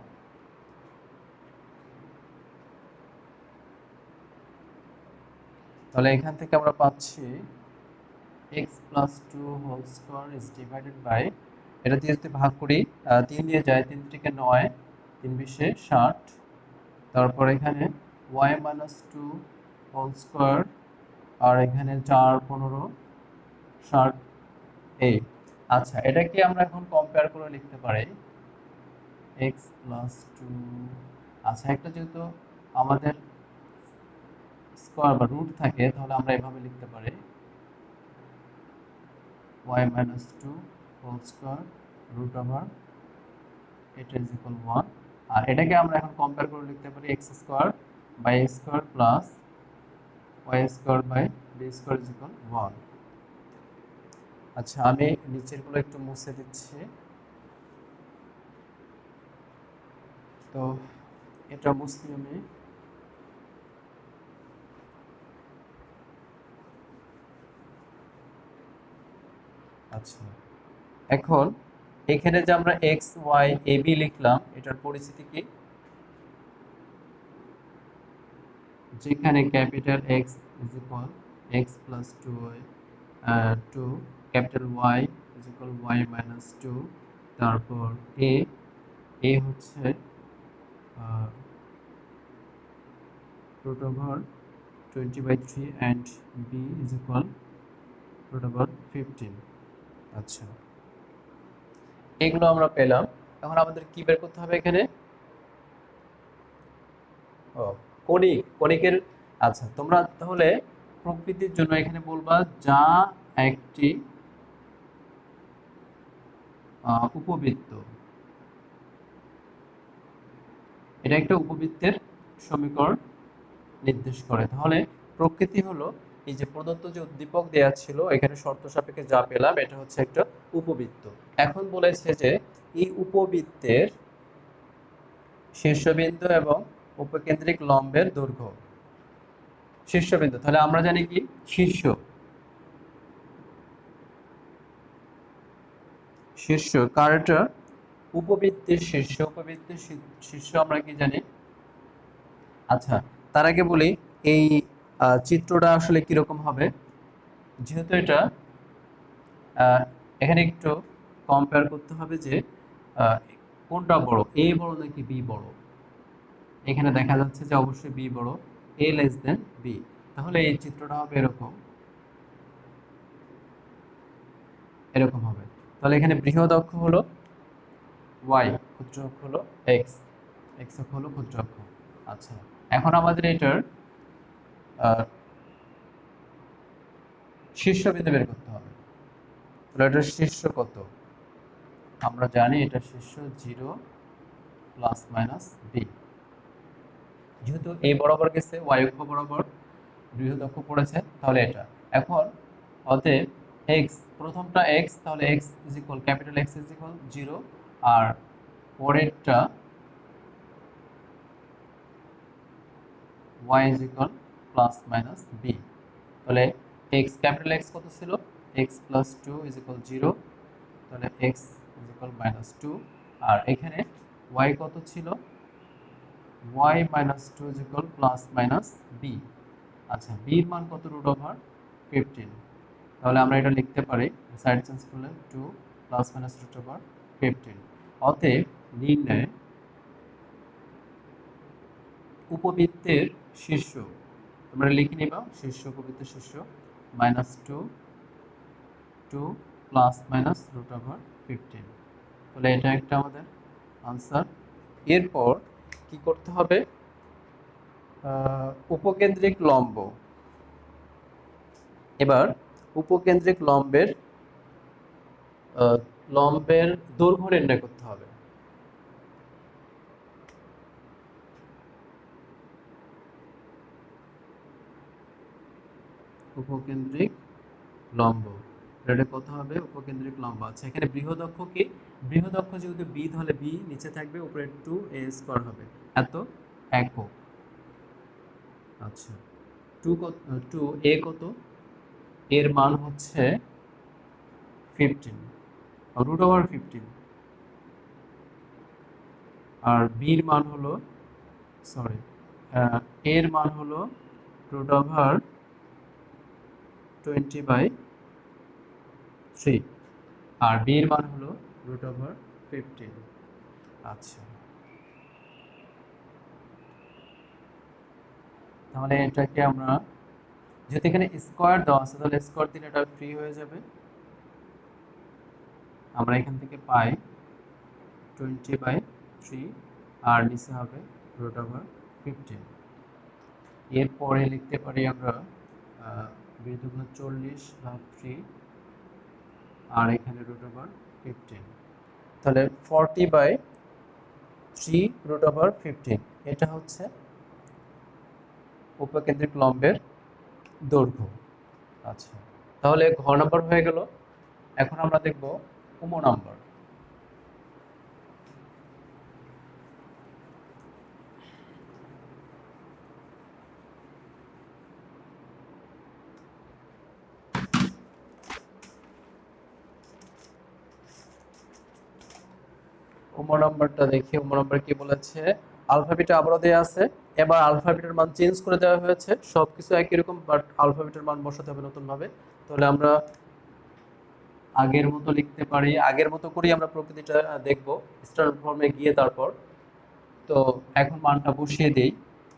তাহলে এখান থেকে আমরা পাচ্ছি x plus 2 whole square is divided by, এটা দিয়ে যদি ভাগ করি 3 দিয়ে যায়, 3 থেকে 9, 3 বিশে 60, তারপর এখানে y মাইনাস 2 হোল স্কোয়ার, আর এখানে 4 15 60 এই। আচ্ছা, এটা কি আমরা এখন কম্পেয়ার করে লিখতে পারি x প্লাস 2। আচ্ছা, একটা যেহেতু আমাদের স্কোয়ার বা রুট থাকে, তাহলে আমরা এভাবে লিখতে পারি y minus 2 whole square root over এটা is equal 1। আর এটাকে আমরা এখন কম্পেয়ার করে লিখতে পারি x square by a square plus y square by b square is equal 1। আচ্ছা, আমি নিচেরগুলো একটু মুছে দিচ্ছি। তো এটা মুছতে আমি আচ্ছা, এখন এখানে যে আমরা x y a b লিখলাম, এটার পরিচিতি কি? যেখানে capital x is equal x plus 2y 2, capital y is equal y minus 2, তারপর a হচ্ছে root over 20/3 and b is equal root over 15। আচ্ছা, এগুলো আমরা পেলাম। এখন আমাদের কি বের করতে হবে এখানে? কণিকের। আচ্ছা, তোমরা তাহলে প্রকৃতির জন্য এখানে বলবা যা একটি উপবৃত্ত, এটা একটা উপবৃত্তের সমীকরণ নির্দেশ করে। তাহলে প্রকৃতি হলো এই যে প্রদত্ত যে উদ্দীপক দেয়া ছিল, এখানে শর্ত সাপেক্ষে যা পেলাম, এটা হচ্ছে একটা উপবৃত্ত। এখন বলেছে যে এই উপবৃত্তের শীর্ষবিন্দু এবং উপকেন্দ্রিক লম্বের দৈর্ঘ্য। শীর্ষবিন্দু, তাহলে আমরা জানি কি শীর্ষ কারটা উপবৃত্তের শীর্ষ আমরা কি জানি? আচ্ছা, তার আগে বলি এই চিত্রটা আসলে কিরকম হবে। যেহেতু এটা এখানে একটু কম্পেয়ার করতে হবে যে কোনটা বড়, এ বড় নাকি বি বড়। এখানে দেখা যাচ্ছে যে অবশ্যই বি বড়, এ লেস দেন বি। তাহলে এই চিত্রটা হবে এরকম হবে। তাহলে এখানে বৃহৎ অক্ষ হলো y, ক্ষুদ্র অক্ষ হলো x, x অক্ষ হলো ক্ষুদ্র অক্ষ। আচ্ছা, এখন আমাদের এটার শীর্ষবিন্দু বের করতে হবে। তাহলে এটার শীর্ষ কত? আমরা জানি এটা শীর্ষ 0 প্লাস মাইনাস বি। যেহেতু এই বরাবর গেছে, y অক্ষ বরাবর বৃহৎ অক্ষ পড়েছে, তাহলে এটা। এখন অতএব x, প্রথমটা x, তাহলে x is equal capital x is equal 0, আর পরেরটা y is equal plus minus b। তাহলে x, ক্যাপিটাল x কত ছিল? x প্লাস 2 ইজ ইকুয়াল 0, তাহলে x ইজ ইকুয়াল মাইনাস 2। আর এখানে y কত ছিল? y minus 2 is equal plus minus b। আচ্ছা, b এর মান কত? Root over 15। তাহলে আমরা এটা লিখতে পারি সাইড চেঞ্জ করলে 2 প্লাস মাইনাস রুট ওভার 15। অতএব নির্ণয় উপবৃত্তের শীর্ষ, তোমরা লিখে নিবা শীর্ষ, উপবৃত্তের শীর্ষ minus 2 plus minus root over 15। তাহলে এটা একটা আমাদের আনসার। এরপর কি করতে হবে? উপকেন্দ্রিক লম্ব। এবার উপকেন্দ্রিক লম্বের দৈর্ঘ্য নির্ণয় করতে হবে। উপকেন্দ্রিক লম্ব, এটা কত হবে? উপকেন্দ্রিক লম্ব। আচ্ছা, এখানে বৃহৎ অক্ষ কি? বৃহৎ অক্ষ যেহেতু বি, তাহলে বি নিচে থাকবে, উপরে 2a স্কয়ার হবে, এত একক। আচ্ছা, টু এ কত, এর মান হচ্ছে 15 √15, আর বির মান হলো সরি এর মান হলো √20/3, আর বির মান হলো √15। আচ্ছা, তাহলে এটাকে আমরা, যেহেতু এখানে স্কোয়ার দেওয়া আছে, তাহলে স্কোয়ার দিলে এটা ফ্রি হয়ে যাবে। আমরা এখান থেকে পাই 20/3, আর নিচে হবে √15। এরপরে লিখতে পারি আমরা 40/3, আর এখানে √15। তাহলে 40/3 √15, এটা হচ্ছে উপকেন্দ্রিক লম্বের দৈর্ঘ্য। আচ্ছা, তাহলে ঘ নাম্বার হয়ে গেল। এখন আমরা দেখব উম নাম্বার। উম নাম্বারটা দেখি, উম নাম্বার কি বলেছে। আলফা বিটা আবারও দেওয়া আছে, এবার আলফা বিটার মান চেঞ্জ করে দেওয়া হয়েছে, সবকিছু একই রকম, বাট আলফা বিটার মান বসাতে হবে নতুন ভাবে। তাহলে আমরা আগের মতো লিখতে পারি, আগের মতো করেই আমরা প্রকৃতিটা দেখব স্ট্যান্ডার্ড ফর্মে গিয়ে। তারপর তো এখন মানটা বসিয়ে দেই।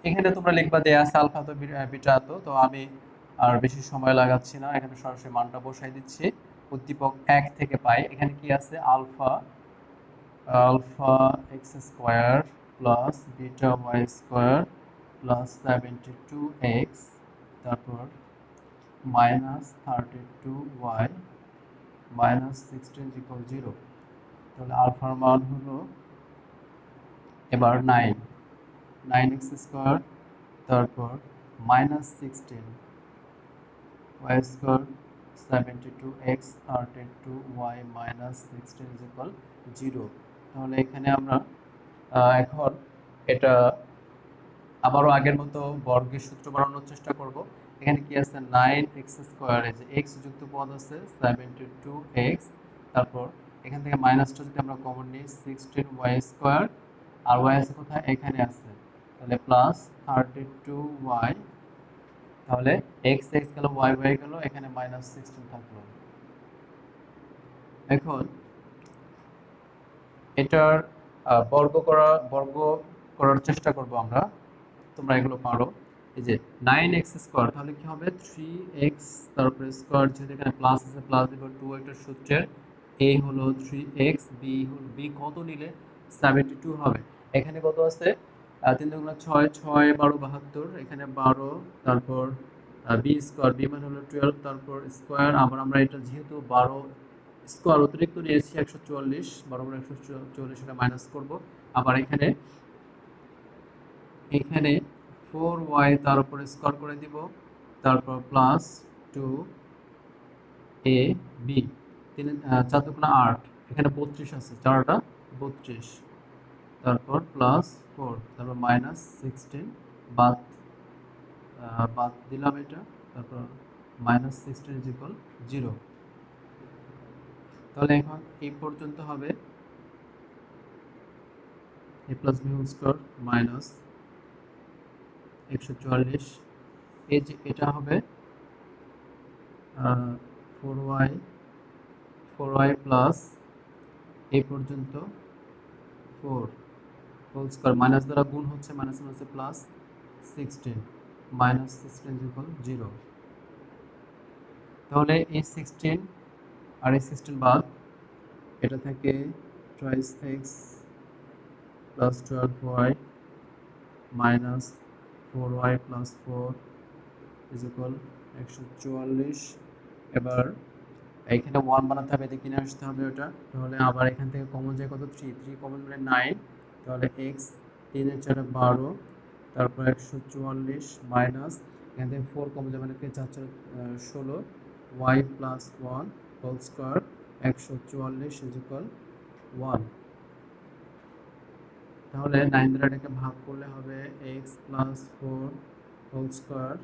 এখানে তোমরা লিখবা দেয়া আছে আলফা তো বিটা তো, তো আমি আর বেশি সময় লাগাচ্ছি না, এখানে সরাসরি মানটা বসাই দিচ্ছি। উদ্দীপক 1 থেকে পাই, এখানে কি আছে, alpha X square plus beta Y square plus 72x, তারপর -32y -16 0। তাহলে আলফার মান হলো এবার 9x স্কোয়ার, তারপর -16 y স্কোয়ার 72x 32y -16 0। তাহলে এখানে আমরা এখন এটা আবারও আগের মতো বর্গের সূত্র বানানোর চেষ্টা করব। এখানে কি আছে, 9x স্কোয়ার, এই যে x যুক্ত পদ আছে 72x, তারপর এখান থেকে মাইনাসটা যদি আমরা কমন নিই 16y স্কোয়ার, আর y আছে কোথায়, এখানে আছে, তাহলে প্লাস 32y, তাহলে x x গেল, y y গেল, এখানে -16 থাকলো। এখন এটার বর্গ করার চেষ্টা করব আমরা, তোমরা এগুলো পারো। এই যে 9x স্কোয়ার, তাহলে কি হবে 3x, তারপরে স্কোয়ার, যেহেতু এখানে প্লাস আছে প্লাস দিব 2 একটা সূত্রের, a হলো 3x, b কত নিলে 72 হবে। এখানে কত আছে, 3 দুগুণা 6, 6 12 72, এখানে 12, তারপর b স্কোয়ার, b মানে হলো 12, তারপর স্কোয়ার, আবার আমরা এটা যেহেতু 12 স্কোয়ার অতিরিক্ত নিয়েছি 144, 12 144, এটা মাইনাস করব। আবার এখানে 4y তার উপরে স্কোয়ার করে দিব, তারপর প্লাস 2ab, 4 দুগুণা 8, এখানে 32 আছে, 4টা 32, তারপর প্লাস 4, তারপর -16, বাদ বাদ দিলাম এটা, তারপর -16 0। তাহলে এখন এই পর্যন্ত হবে a plus b whole square minus 144, এই যে এটা হবে 4y প্লাস এই পর্যন্ত 4 হোল স্কোয়ার, মাইনাস দ্বারা গুণ হচ্ছে, মাইনাস হচ্ছে প্লাস 16, -16 0। তাহলে এই 16 আর এই 16 বাদ, এটা থেকে twice x plus 12y minus 4y plus 4 is equal 144। এবার এইখানে 1 বানাতে হবে, এদিকে কিনে আসতে হবে ওটা। তাহলে আবার এখান থেকে কমন যায় কত, 3 কমন মানে 9, তাহলে x 3 এর 4 12, তারপর 144 মাইনাস এখান থেকে 4 কমন যাবে, মানে 4 4 16, y plus 1 whole square 144 is equal 1। তাহলে 9 দ্বারা এটাকে ভাগ করলে হবে x প্লাস 4 হোল স্কোয়ার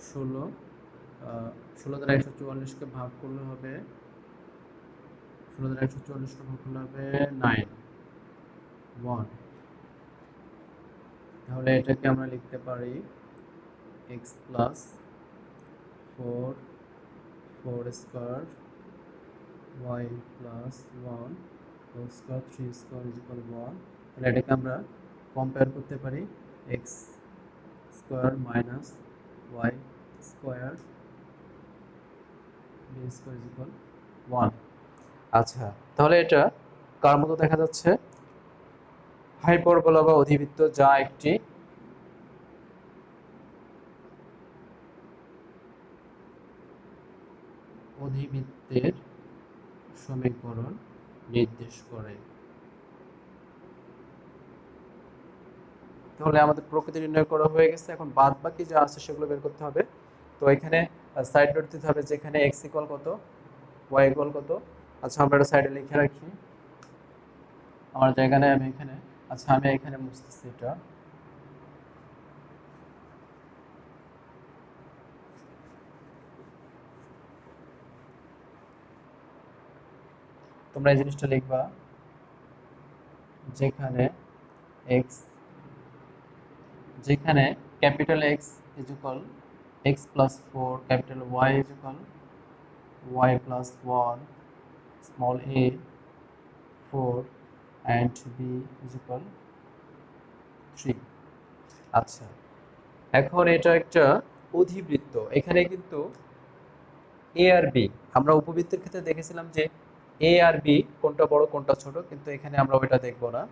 ষোলো 16 দ্বারা 144কে ভাগ করলে হবে 144কে ভাগ করলে হবে 9 1। তাহলে এটাকে আমরা লিখতে পারি x plus 4 4 square y plus 1 whole square 3 square is equal 1। তাহলে এটাকে আমরা কম্পেয়ার করতে পারি x square minus y square b square is equal 1। আচ্ছা, তাহলে এটা কার মতো দেখা যাচ্ছে? হাইপারবোলা বা অধিবৃত্ত, যা একটি অধিবৃত্তের সমীকরণ নির্দেশ করে। তাহলে আমাদের প্রকৃতি নির্ণয় করা হয়ে গেছে, এখন বাদ বাকি যা আছে সেগুলো বের করতে হবে। তো এখানে সাইড নোট দিতে হবে, যেখানে x ইকুয়াল কত, y ইকুয়াল কত। আচ্ছা, আমরা এটা সাইডে লিখে রাখি, আমার জায়গা নেই আমি এখানে। আচ্ছা, আমি এখানে মুছতেছি এটা। তোমরা এই জিনিসটা লিখবা, যেখানে capital X is equal x plus 4, capital Y is equal y plus 1, small a 4 and b is equal 3। আচ্ছা, এখন এটা একটা অধিবৃত্ত, এখানে কিন্তু a আর b, আমরা উপবৃত্তের ক্ষেত্রে দেখেছিলাম যে a আর b কোনটা বড় কোনটা ছোট, কিন্তু এখানে আমরা ওইটা দেখব না।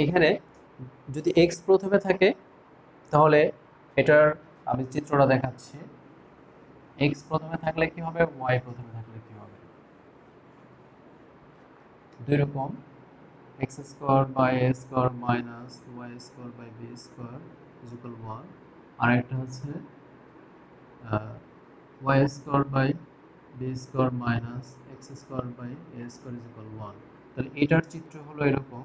এখানে যদি x প্রথমে থাকে তাহলে এটার আমি চিত্রটা দেখাচ্ছি। x প্রথমে থাকলে কি হবে, y প্রথমে থাকলে কি হবে। দুই রকম, x square by a square minus y square by b square is equal 1। আর একটা হচ্ছে y square by b square minus x square by a square is equal 1। তাহলে এটার চিত্র হলো এরকম,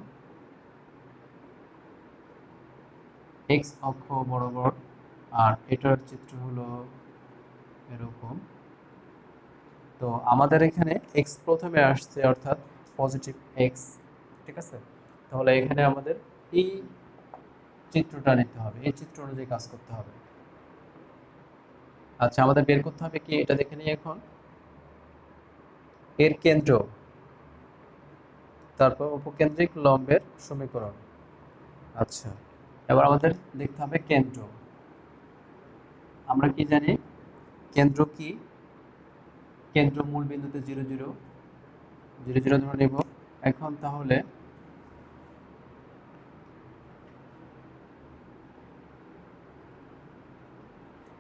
x অক্ষ বরাবর, আর এটার চিত্র হলো এরকম। তো আমাদের এখানে x প্রথমে আসছে, অর্থাৎ পজিটিভ x, ঠিক আছে। তাহলে এখানে আমাদের এই চিত্রটা নিতে হবে, এই চিত্র অনুযায়ী কাজ করতে হবে। আচ্ছা, আমাদের বের করতে হবে কি, এটা দেখে নিই এখন। এর কেন্দ্র, তারপর উপকেন্দ্রিক লম্বের সমীকরণ। আচ্ছা, এবার আমাদের দেখতে হবে কেন্দ্র। আমরা কি জানি কেন্দ্র কি? কেন্দ্র মূল বিন্দুতে 0 0 0 0 ধরে নেব। এখন তাহলে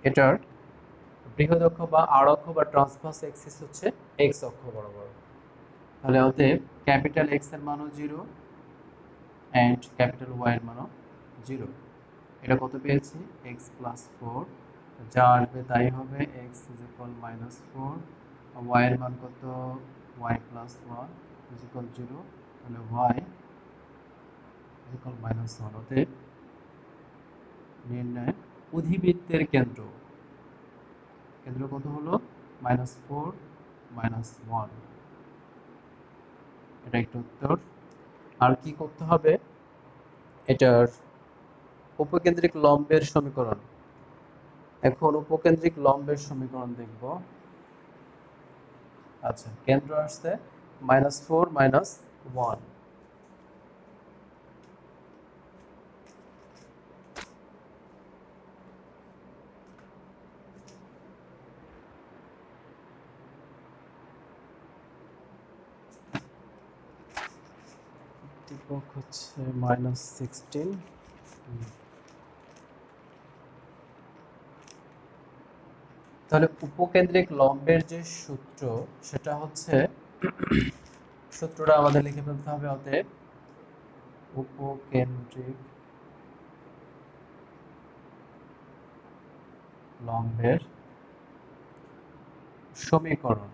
এটার বৃহৎ অক্ষ বা আর অক্ষ বা ট্রান্সভার্স এক্সিস হচ্ছে এক্স অক্ষ বরাবর। তাহলে অতএব ক্যাপিটাল এক্স এর মানও 0 অ্যান্ড ক্যাপিটাল ওয়াই এর মানও 0। এটা কত পেয়েছি, এক্স প্লাস 4, যা আসবে তাই হবে, X is equal minus 4, Y এর মান কত, ওয়াই প্লাস 1 ইজ ইকুয়াল 0, তাহলে ওয়াই ইজ ইকুয়াল মাইনাস 1। অতএব নির্ণয় অধিবৃত্তের কেন্দ্র, কেন্দ্র কত হলো, -4 -1। এটা একটা উত্তর। আর কি করতে হবে, এটার উপকেন্দ্রিক লম্বের সমীকরণ। এখন উপকেন্দ্রিক লম্বের সমীকরণ দেখব। আচ্ছা, কেন্দ্র আসছে -4 -1। দীপক হচ্ছে -16। তাহলে উপকেন্দ্রিক লম্বের যে সূত্র, সেটা হচ্ছে সূত্রটা আমাদের লিখে ফেলতে হবে। অতএব উপকেন্দ্রিক লম্বের সমীকরণ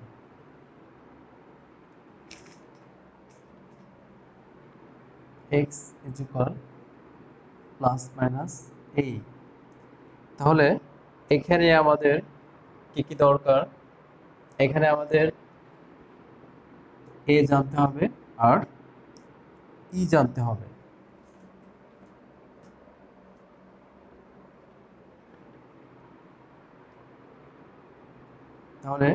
x is equal plus minus a। তাহলে এখানে আমাদের কি কি দরকার, এখানে আমাদের এ জানতে হবে আর ই জানতে হবে। তাহলে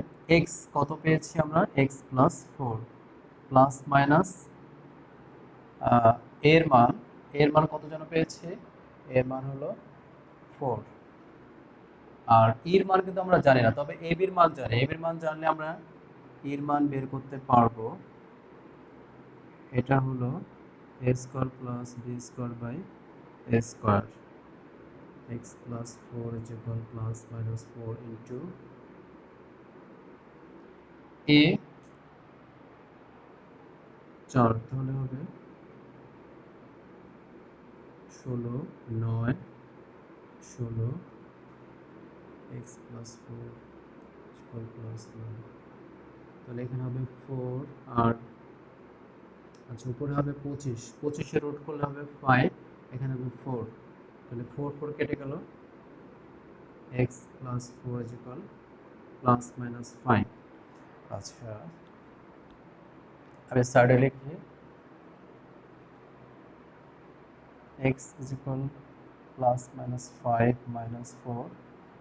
x কত পেয়েছি আমরা, x প্লাস 4 প্লাস মাইনাস এর মান, এর মান কত যেন পেয়েছি, এর মান হলো 4। আর এর মান কিন্তু আমরা জানি না, তবে এ বির মান জানি। এ বির মান জানলে আমরা এর মান বের করতে পারবো। এটা হলো a square plus b square by a square, x plus 4 is equal plus minus 4 into a 4, তাহলে হবে 16 9 16 x প্লাস 4 equal প্লাস 9, তাহলে এখানে হবে 4 আর আচ্ছা উপরে হবে 25, 25 এর রুট করলে হবে 5, এখানে হবে 4, তাহলে 4 4 কেটে গেল, x plus 4 is equal plus minus 5। আচ্ছা আমি সাইডে লিখি x is equal plus minus 5 minus 4,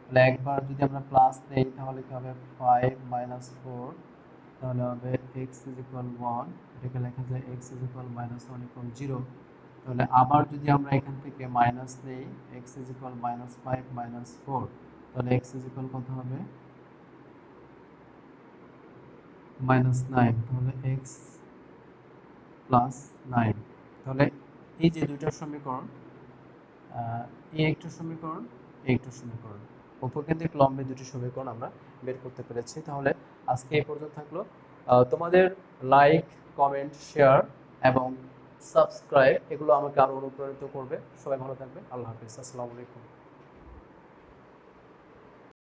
তাহলে একবার যদি আমরা প্লাস দেই তাহলে কি হবে 5 মাইনাস 4, তাহলে হবে x is equal 1, এটাকে লেখা যায় x is equal minus 1 equal 0। তাহলে আবার যদি আমরা এখান থেকে মাইনাস দেই x is equal minus 5 minus 4, তাহলে x is equal কত হবে মাইনাস 9, তাহলে x প্লাস 9। তাহলে এই যে দুইটা সমীকরণ, এই একটা সমীকরণ, এই একটা সমীকরণ, উপকেন্দ্রিক লম্বে দুটি সমীকরণ আমরা বের করতে পেরেছি। তাহলে আজকে এই পর্যন্ত থাকলো। তোমাদের লাইক, কমেন্ট, শেয়ার এবং সাবস্ক্রাইব এগুলো আমাকে আরো অনুপ্রাণিত করবে। সবাই ভালো থাকবে। আল্লাহ হাফিজ। আসসালামু আলাইকুম।